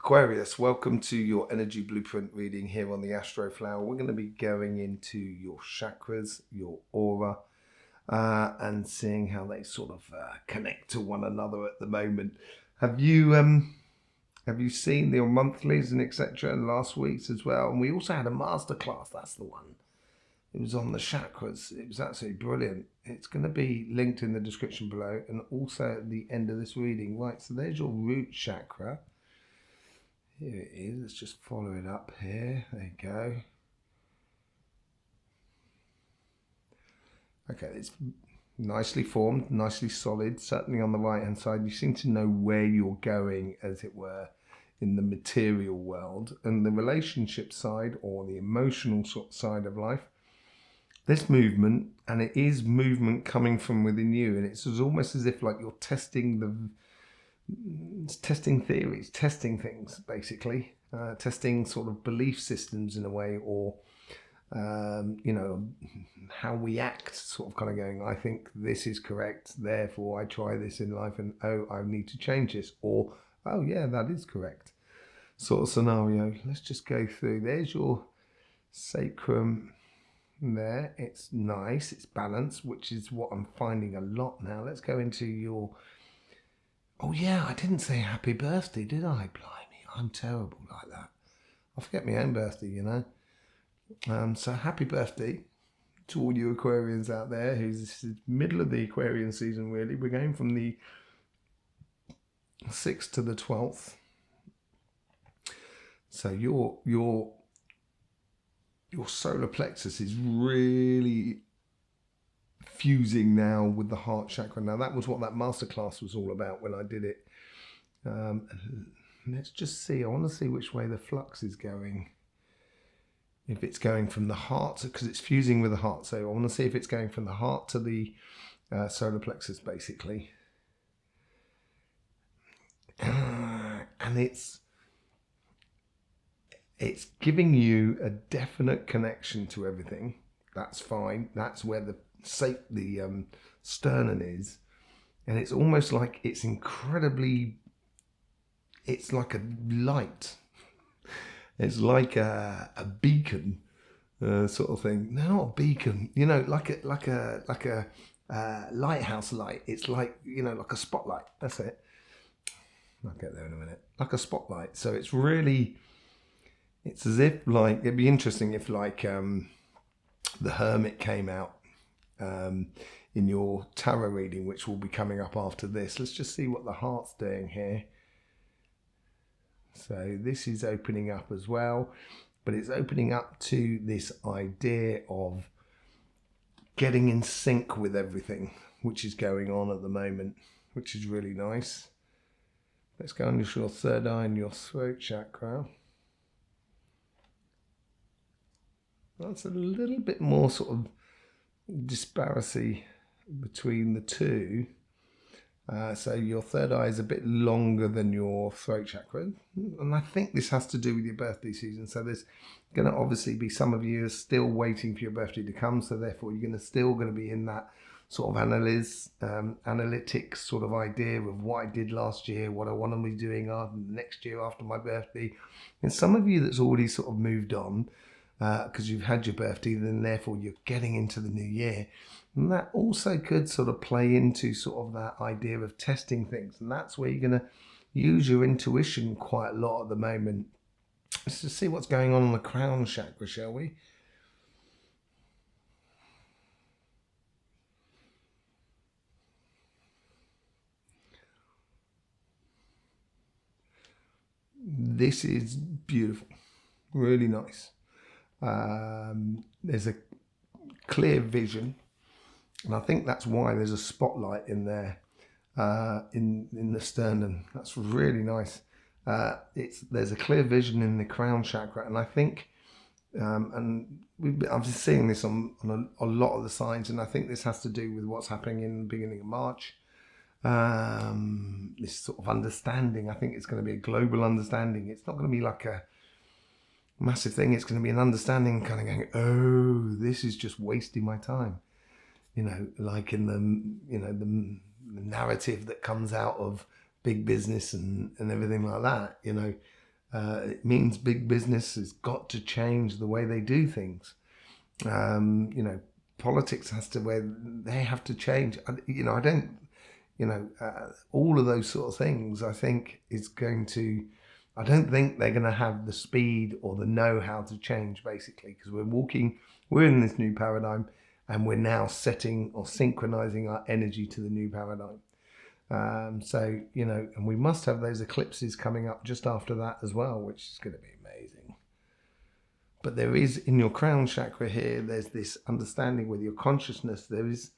Aquarius, welcome to your energy blueprint reading here on the Astroflower. We're going to be going into your chakras, your aura, and seeing how they sort of connect to one another at the moment. Have you seen the monthlies and etc. and last week's as well? And we also had a masterclass. That's the one. It was on the chakras. It was absolutely brilliant. It's going to be linked in the description below and also at the end of this reading. Right, so there's your root chakra. Here it is. Let's just follow it up here. There you go. Okay, it's nicely formed, nicely solid. Certainly on the right hand side, you seem to know where you're going, as it were, in the material world. And the relationship side, or the emotional side of life, there's movement, and it is movement coming from within you. And it's almost as if like you're testing theories, testing things, basically, testing sort of belief systems in a way, or how we act, sort of kind of going, I think this is correct, therefore I try this in life, and oh, I need to change this, or oh yeah, that is correct, sort of scenario. Let's just go through. There's your sacrum there. It's nice, it's balanced, which is what I'm finding a lot now. Let's go into your... Oh yeah, I didn't say happy birthday, did I? Blimey, I'm terrible like that. I forget my own birthday, you know. So happy birthday to all you Aquarians out there. This is middle of the Aquarian season, really. We're going from the 6th to the 12th. So your solar plexus is really fusing now with the heart chakra. Now that was what that masterclass was all about when I did it. Let's just see. I want to see which way the flux is going. If it's going from the heart, because it's fusing with the heart. So I want to see if it's going from the heart to the solar plexus, basically. And it's giving you a definite connection to everything. That's fine. That's where the sternum is, and it's almost like it's like a light. It's like a beacon sort of thing. No, not a beacon. You know, like a lighthouse light. It's like, you know, like a spotlight. That's it. I'll get there in a minute. Like a spotlight. So it's really, it's as if like, it'd be interesting if like the Hermit came out in your tarot reading, which will be coming up after this. Let's just see what the heart's doing here. So this is opening up as well, but it's opening up to this idea of getting in sync with everything which is going on at the moment, which is really nice. Let's go on to your third eye and your throat chakra. That's a little bit more sort of disparity between the two. So your third eye is a bit longer than your throat chakra, and I think this has to do with your birthday season. So there's going to obviously be some of you are still waiting for your birthday to come, so therefore you're still going to be in that sort of analytic sort of idea of what I did last year, what I want to be doing next year after my birthday. And some of you that's already sort of moved on because you've had your birthday, then therefore you're getting into the new year. And that also could sort of play into sort of that idea of testing things. And that's where you're going to use your intuition quite a lot at the moment. Let's just see what's going on the crown chakra, shall we? This is beautiful. Really nice. There's a clear vision. And I think that's why there's a spotlight in there, in the sternum. That's really nice. There's a clear vision in the crown chakra, and I think, I've been seeing this on a lot of the signs, and I think this has to do with what's happening in the beginning of March. This sort of understanding. I think it's going to be a global understanding. It's not going to be like a massive thing. It's going to be an understanding, kind of going, oh, this is just wasting my time. You know, like in the narrative that comes out of big business and everything like that, you know, It means big business has got to change the way they do things. Politics has to, where they have to change. I don't, all of those sort of things, I think is going to, I don't think they're going to have the speed or the know-how to change, basically, because we're in this new paradigm, and we're now setting or synchronizing our energy to the new paradigm. And we must have those eclipses coming up just after that as well, which is going to be amazing. But there is, in your crown chakra here, there's this understanding with your consciousness. There is,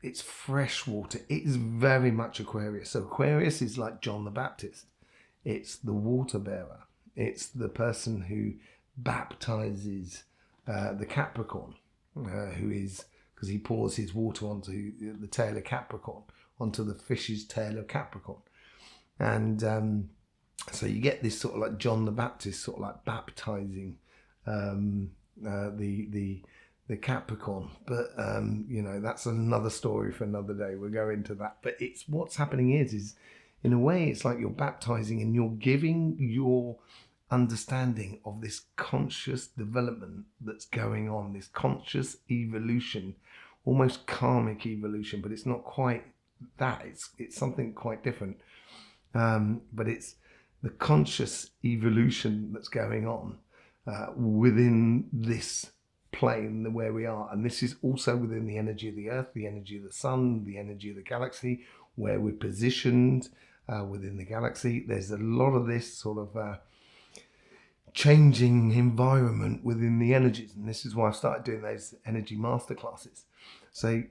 it's fresh water. It is very much Aquarius. So Aquarius is like John the Baptist. It's the water bearer. It's the person who baptizes the Capricorn, who is, because he pours his water onto the tail of Capricorn, onto the fish's tail of Capricorn. And so you get this sort of like John the Baptist, sort of like baptizing the Capricorn. But, that's another story for another day. We'll go into that. But it's what's happening is in a way, it's like you're baptizing and you're giving your understanding of this conscious development that's going on, this conscious evolution, almost karmic evolution, but it's not quite that. It's something quite different. But it's the conscious evolution that's going on within this plane where we are. And this is also within the energy of the earth, the energy of the sun, the energy of the galaxy, where we're positioned within the galaxy. There's a lot of this sort of changing environment within the energies. And this is why I've started doing those energy masterclasses. So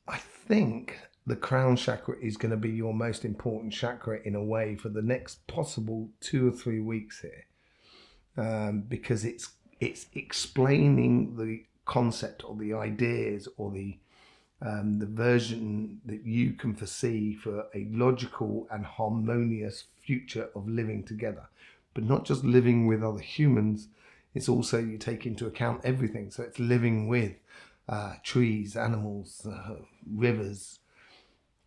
I think the crown chakra is going to be your most important chakra in a way for the next possible 2 or 3 weeks here, because it's explaining the concept or the ideas or the version that you can foresee for a logical and harmonious future of living together, but not just living with other humans. It's also, you take into account everything. So it's living with trees, animals, rivers,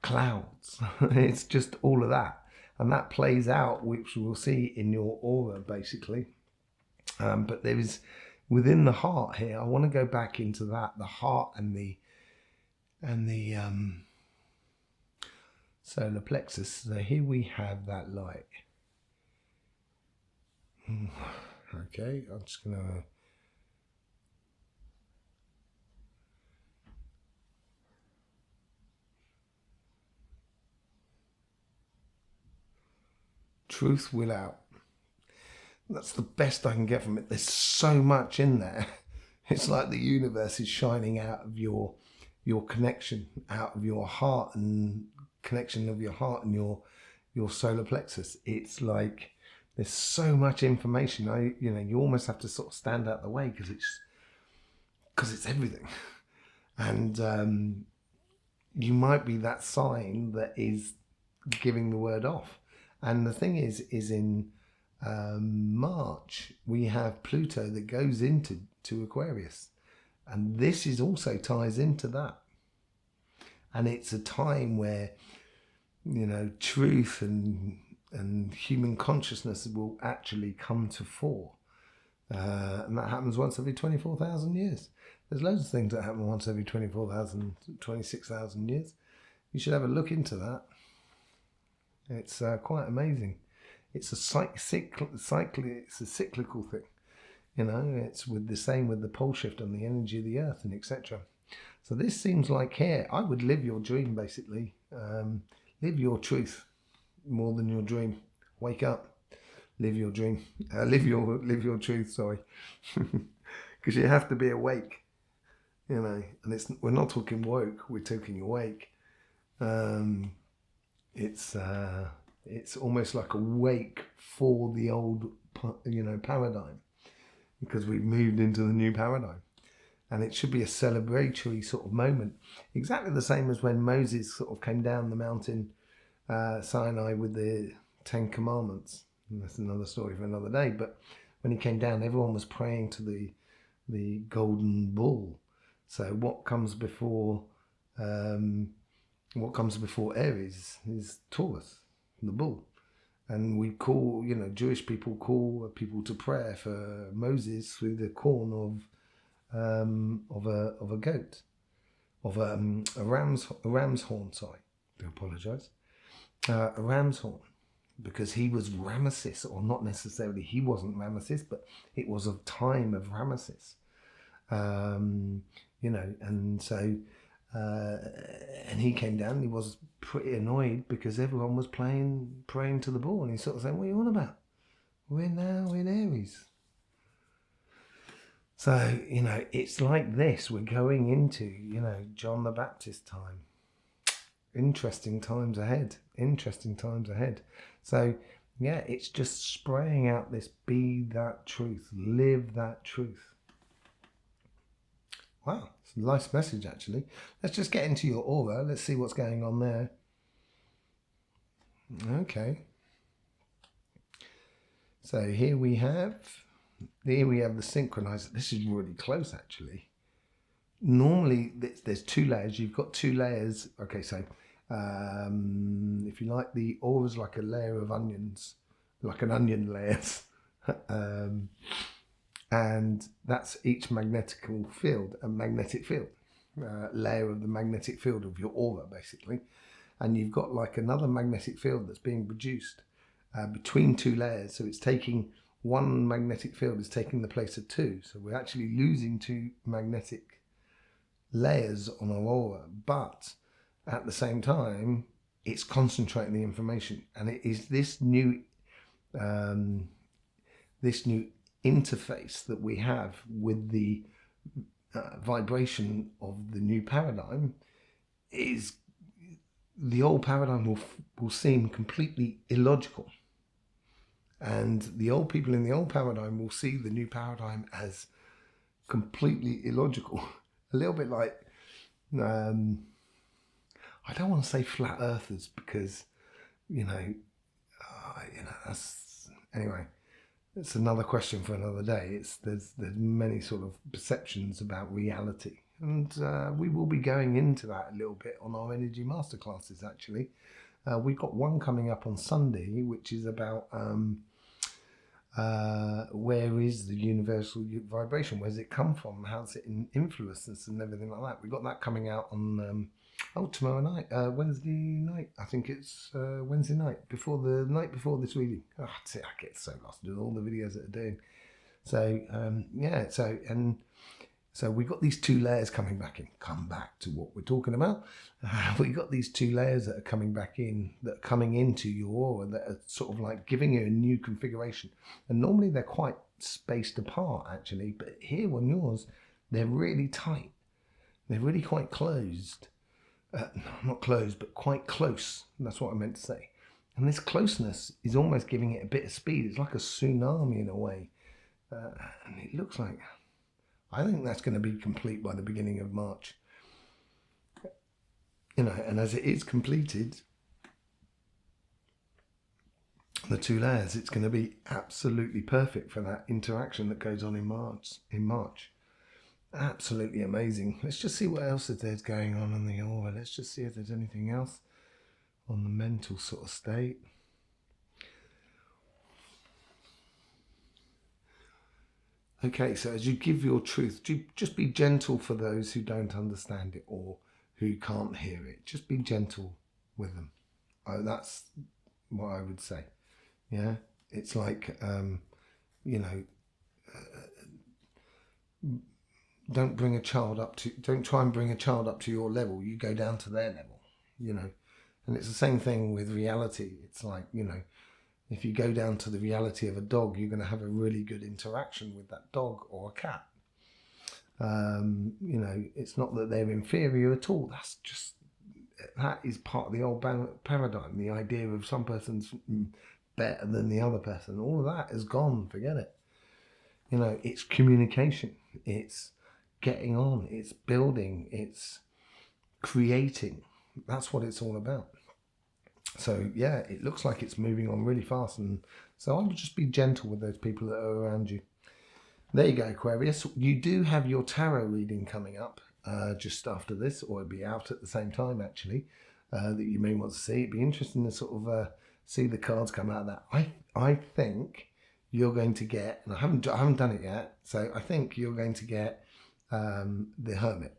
clouds. It's just all of that, and that plays out, which we'll see in your aura, basically. But there is, within the heart here, I want to go back into that, the heart and the solar plexus. So here we have that light. Okay, I'm just gonna truth will out. That's the best I can get from it. There's so much in there. It's like the universe is shining out of your connection, out of your heart, and connection of your heart and your solar plexus. It's like there's so much information. You almost have to sort of stand out the way because it's everything. And you might be that sign that is giving the word off. And the thing is in March, we have Pluto that goes into Aquarius. And this is also ties into that. And it's a time where, truth and human consciousness will actually come to fore. And that happens once every 24,000 years. There's loads of things that happen once every 26,000 years. You should have a look into that. It's quite amazing. It's a cyclical thing. It's with the same with the pole shift and the energy of the earth and etc. So this seems like here, I would live your dream, basically. Live your truth more than your dream. Wake up, live your dream. Live your truth, sorry. Because you have to be awake, and we're not talking woke, we're talking awake. It's almost like a wake for the old, paradigm, because we've moved into the new paradigm. And it should be a celebratory sort of moment, exactly the same as when Moses sort of came down the mountain Sinai with the 10 Commandments. And that's another story for another day. But when he came down, everyone was praying to the golden bull. So what comes before Aries is Taurus, the bull. And we call, Jewish people call people to prayer for Moses through the corn of a goat, of a ram's horn. Sorry, I do apologise. A ram's horn, because he was Ramesses, or not necessarily. He wasn't Ramesses, but it was a time of Ramesses. And so. And he came down and he was pretty annoyed because everyone was praying to the bull, and he's sort of saying, what are you on about? We're now in Aries. So, it's like this. We're going into, John the Baptist time. Interesting times ahead. So, yeah, it's just spraying out this be that truth, live that truth. Wow, it's a nice message, actually. Let's just get into your aura. Let's see what's going on there. Okay. So here we have the synchronizer. This is really close, actually. Normally, there's 2 layers. You've got 2 layers. Okay, so if you like, the aura's like a layer of onions, like an onion layers. And that's each magnetic field, layer of the magnetic field of your aura, basically. And you've got like another magnetic field that's being produced between 2 layers. So it's taking, one magnetic field is taking the place of 2. So we're actually losing 2 magnetic layers on our aura. But at the same time, it's concentrating the information. And it is this new interface that we have with the vibration of the new paradigm. Is the old paradigm will seem completely illogical, and the old people in the old paradigm will see the new paradigm as completely illogical. A little bit like I don't want to say flat earthers, because that's, anyway, it's another question for another day. There's many sort of perceptions about reality, and we will be going into that a little bit on our energy masterclasses. Actually, we've got one coming up on Sunday, which is about where is the universal vibration? Where's it come from? How's it influence us and everything like that? We've got that coming out on tomorrow night, Wednesday night. I think it's Wednesday night, before the night before this reading. Oh, that's it. I get so lost with all the videos that are doing. So yeah. So we got these 2 layers coming back in. Come back to what we're talking about. We got these 2 layers that are coming back in, that are coming into your aura, that are sort of like giving you a new configuration. And normally they're quite spaced apart, actually, but here on yours, they're really tight. They're really quite closed. Not closed, but quite close. That's what I meant to say. And this closeness is almost giving it a bit of speed. It's like a tsunami in a way. And it looks like, I think that's going to be complete by the beginning of March. And as it is completed, the 2 layers, it's going to be absolutely perfect for that interaction that goes on in March. Absolutely amazing. Let's just see what else there's going on in the aura. Let's just see if there's anything else on the mental sort of state. Okay, so as you give your truth, just be gentle for those who don't understand it or who can't hear it. Just be gentle with them. That's what I would say. Yeah, it's like, don't try and bring a child up to your level. You go down to their level, And it's the same thing with reality. It's like, if you go down to the reality of a dog, you're going to have a really good interaction with that dog or a cat. It's not that they're inferior at all. That is part of the old paradigm. The idea of some person's better than the other person. All of that is gone. Forget it. It's communication. It's getting on. It's building. It's creating. That's what it's all about. So yeah, it looks like it's moving on really fast, and so I would just be gentle with those people that are around you. There you go, Aquarius. You do have your tarot reading coming up just after this, or it'll be out at the same time actually, that you may want to see. It'd be interesting to sort of see the cards come out of that. I think you're going to get, and I haven't done it yet, so I think you're going to get the Hermit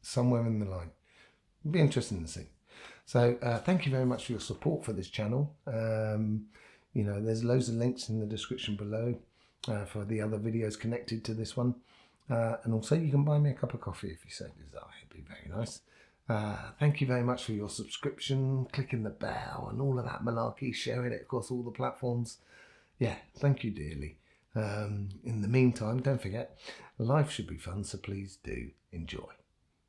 somewhere in the line. It'd be interesting to see. So thank you very much for your support for this channel. You know, there's loads of links in the description below for the other videos connected to this one. And also you can buy me a cup of coffee if you so desire. It'd be very nice. Thank you very much for your subscription, clicking the bell and all of that malarkey, sharing it across all the platforms. Yeah, thank you dearly. In the meantime, don't forget, life should be fun, so please do enjoy.